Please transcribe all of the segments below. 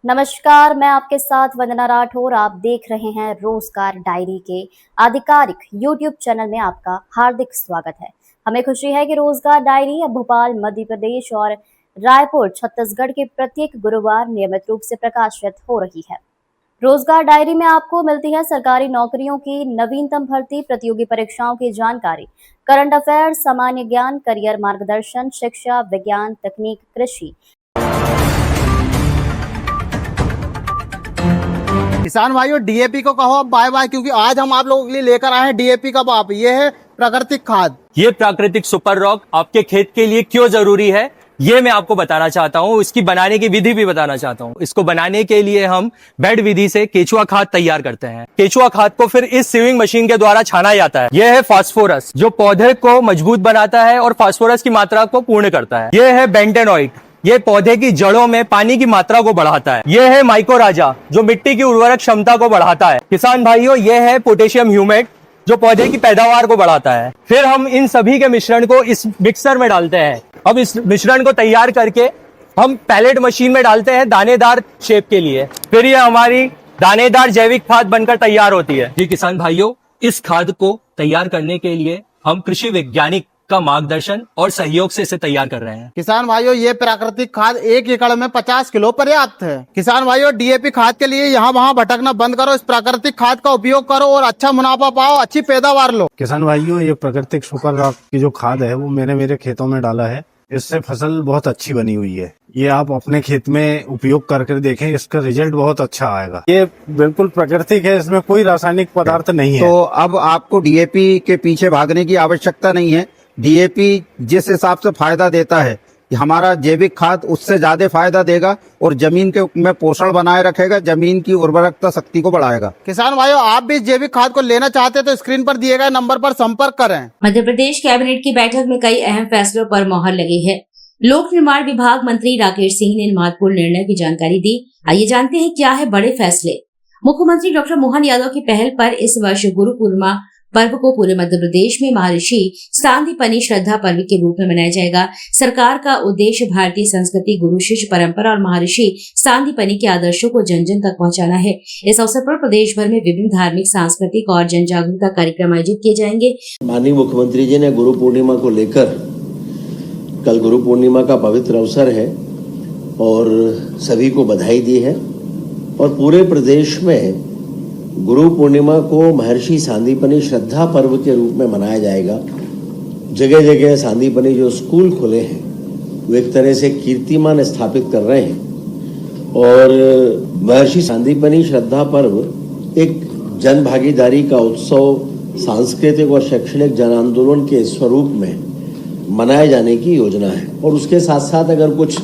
नमस्कार, मैं आपके साथ वंदना राठौर। आप देख रहे हैं रोजगार डायरी के आधिकारिक यूट्यूब चैनल में आपका हार्दिक स्वागत है। हमें खुशी है कि रोजगार डायरी अब भोपाल मध्य प्रदेश और रायपुर छत्तीसगढ़ के प्रत्येक गुरुवार नियमित रूप से प्रकाशित हो रही है। रोजगार डायरी में आपको मिलती है सरकारी नौकरियों की नवीनतम भर्ती, प्रतियोगी परीक्षाओं की जानकारी, करंट अफेयर्स, सामान्य ज्ञान, करियर मार्गदर्शन, शिक्षा, विज्ञान, तकनीक, कृषि। किसान भाइयों, डीएपी को कहो अब बाय बाय, क्योंकि आज हम आप लोगों के लिए लेकर आए हैं डीएपी का बाप। ये है प्राकृतिक खाद। ये प्राकृतिक सुपर रॉक आपके खेत के लिए क्यों जरूरी है, ये मैं आपको बताना चाहता हूँ। इसकी बनाने की विधि भी बताना चाहता हूँ। इसको बनाने के लिए हम बेड विधि से केचुआ खाद तैयार करते हैं। केचुआ खाद को फिर इस सीविंग मशीन के द्वारा छाना जाता है। यह है फास्फोरस, जो पौधे को मजबूत बनाता है और फास्फोरस की मात्रा को पूर्ण करता है। यह है बेंटेनॉइड, ये पौधे की जड़ों में पानी की मात्रा को बढ़ाता है। यह है माइकोराजा, जो मिट्टी की उर्वरक क्षमता को बढ़ाता है। किसान भाइयों, यह है पोटेशियम ह्यूमेट, जो पौधे की पैदावार को बढ़ाता है। फिर हम इन सभी के मिश्रण को इस मिक्सर में डालते हैं। अब इस मिश्रण को तैयार करके हम पैलेट मशीन में डालते हैं दानेदार शेप के लिए। फिर ये हमारी दानेदार जैविक खाद बनकर तैयार होती है। जी किसान भाइयों, इस खाद को तैयार करने के लिए हम कृषि वैज्ञानिक का मार्गदर्शन और सहयोग से इसे तैयार कर रहे हैं। किसान भाइयों, ये प्राकृतिक खाद 1 एकड़ में 50 किलो पर्याप्त है। किसान भाइयों, डीएपी खाद के लिए यहाँ वहाँ भटकना बंद करो, इस प्राकृतिक खाद का उपयोग करो और अच्छा मुनाफा पाओ, अच्छी पैदावार लो। किसान भाइयों, ये प्राकृतिक सुपर रॉक की जो खाद है वो मैंने मेरे खेतों में डाला है। इससे फसल बहुत अच्छी बनी हुई है। ये आप अपने खेत में उपयोग करके देखें, इसका रिजल्ट बहुत अच्छा आएगा। ये बिल्कुल प्राकृतिक है, इसमें कोई रासायनिक पदार्थ नहीं है। तो अब आपको डीएपी के पीछे भागने की आवश्यकता नहीं है। डीएपी जिस हिसाब से फायदा देता है, हमारा जैविक खाद उससे ज्यादा फायदा देगा और जमीन के में पोषण बनाए रखेगा, जमीन की उर्वरकता शक्ति को बढ़ाएगा। किसान भाइयों, आप भी जैविक खाद को लेना चाहते हैं तो स्क्रीन पर दिए गए नंबर पर संपर्क करें। मध्य प्रदेश कैबिनेट की बैठक में कई अहम फैसलों पर मोहर लगी है। लोक निर्माण विभाग मंत्री राकेश सिंह ने महत्वपूर्ण निर्णय की जानकारी दी। आइए जानते हैं क्या है बड़े फैसले। मुख्यमंत्री डॉक्टर मोहन यादव की पहल पर इस वर्ष गुरु पूर्णिमा पर्व को पूरे मध्य प्रदेश में महर्षि सांदीपनि श्रद्धा पर्व के रूप में मनाया जाएगा। सरकार का उद्देश्य भारतीय संस्कृति, गुरु शिष्य परंपरा और महर्षि सांदीपनि के आदर्शों को जन जन तक पहुंचाना है। इस अवसर पर प्रदेश भर में विभिन्न धार्मिक, सांस्कृतिक और जन जागरूकता कार्यक्रम आयोजित किए जाएंगे। माननीय मुख्यमंत्री जी ने गुरु पूर्णिमा को लेकर, कल गुरु पूर्णिमा का पवित्र अवसर है और सभी को बधाई दी है और पूरे प्रदेश में गुरु पूर्णिमा को महर्षि सांदीपनि श्रद्धा पर्व के रूप में मनाया जाएगा। जगह जगह सांदीपनि जो स्कूल खुले हैं वो एक तरह से कीर्तिमान स्थापित कर रहे हैं और महर्षि सांदीपनि श्रद्धा पर्व एक जन भागीदारी का उत्सव, सांस्कृतिक और शैक्षणिक जन आंदोलन के स्वरूप में मनाए जाने की योजना है। और उसके साथ साथ अगर कुछ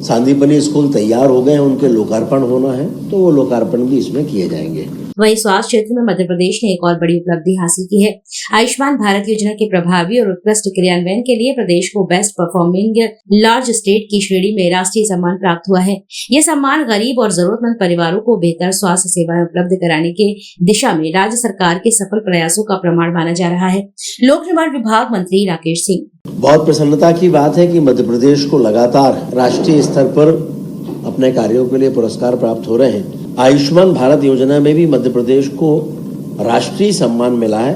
सांदीपनि स्कूल तैयार हो गए, उनके लोकार्पण होना है तो वो लोकार्पण भी इसमें किए जाएंगे। वहीं स्वास्थ्य क्षेत्र में मध्य प्रदेश ने एक और बड़ी उपलब्धि हासिल की है। आयुष्मान भारत योजना के प्रभावी और उत्कृष्ट क्रियान्वयन के लिए प्रदेश को बेस्ट परफॉर्मिंग लार्ज स्टेट की श्रेणी में राष्ट्रीय सम्मान प्राप्त हुआ है। यह सम्मान गरीब और जरूरतमंद परिवारों को बेहतर स्वास्थ्य सेवाएं उपलब्ध कराने के दिशा में राज्य सरकार के सफल प्रयासों का प्रमाण माना जा रहा है। लोक निर्माण विभाग मंत्री राकेश सिंह, बहुत प्रसन्नता की बात है कि मध्य प्रदेश को लगातार राष्ट्रीय स्तर पर अपने कार्यों के लिए पुरस्कार प्राप्त हो रहे हैं। आयुष्मान भारत योजना में भी मध्य प्रदेश को राष्ट्रीय सम्मान मिला है।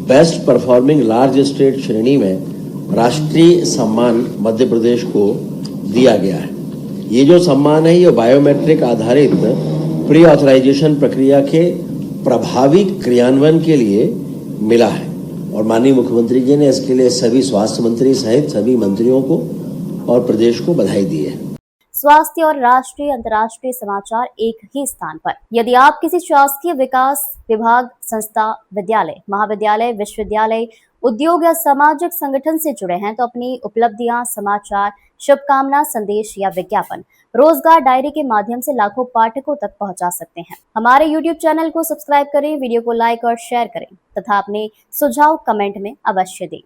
बेस्ट परफॉर्मिंग लार्ज स्टेट श्रेणी में राष्ट्रीय सम्मान मध्य प्रदेश को दिया गया है। ये जो सम्मान है, ये बायोमेट्रिक आधारित प्री ऑथराइजेशन प्रक्रिया के प्रभावी क्रियान्वयन के लिए मिला है और माननीय मुख्यमंत्री जी ने इसके लिए सभी स्वास्थ्य मंत्री सहित सभी मंत्रियों को और प्रदेश को बधाई दी है। स्वास्थ्य और राष्ट्रीय अंतर्राष्ट्रीय समाचार एक ही स्थान पर। यदि आप किसी शासकीय विकास विभाग, संस्था, विद्यालय, महाविद्यालय, विश्वविद्यालय, उद्योग या सामाजिक संगठन से जुड़े हैं तो अपनी उपलब्धियां, समाचार, शुभकामना, संदेश या विज्ञापन रोजगार डायरी के माध्यम से लाखों पाठकों तक पहुंचा सकते हैं। हमारे यूट्यूब चैनल को सब्सक्राइब करें, वीडियो को लाइक और शेयर करें तथा अपने सुझाव कमेंट में अवश्य दें।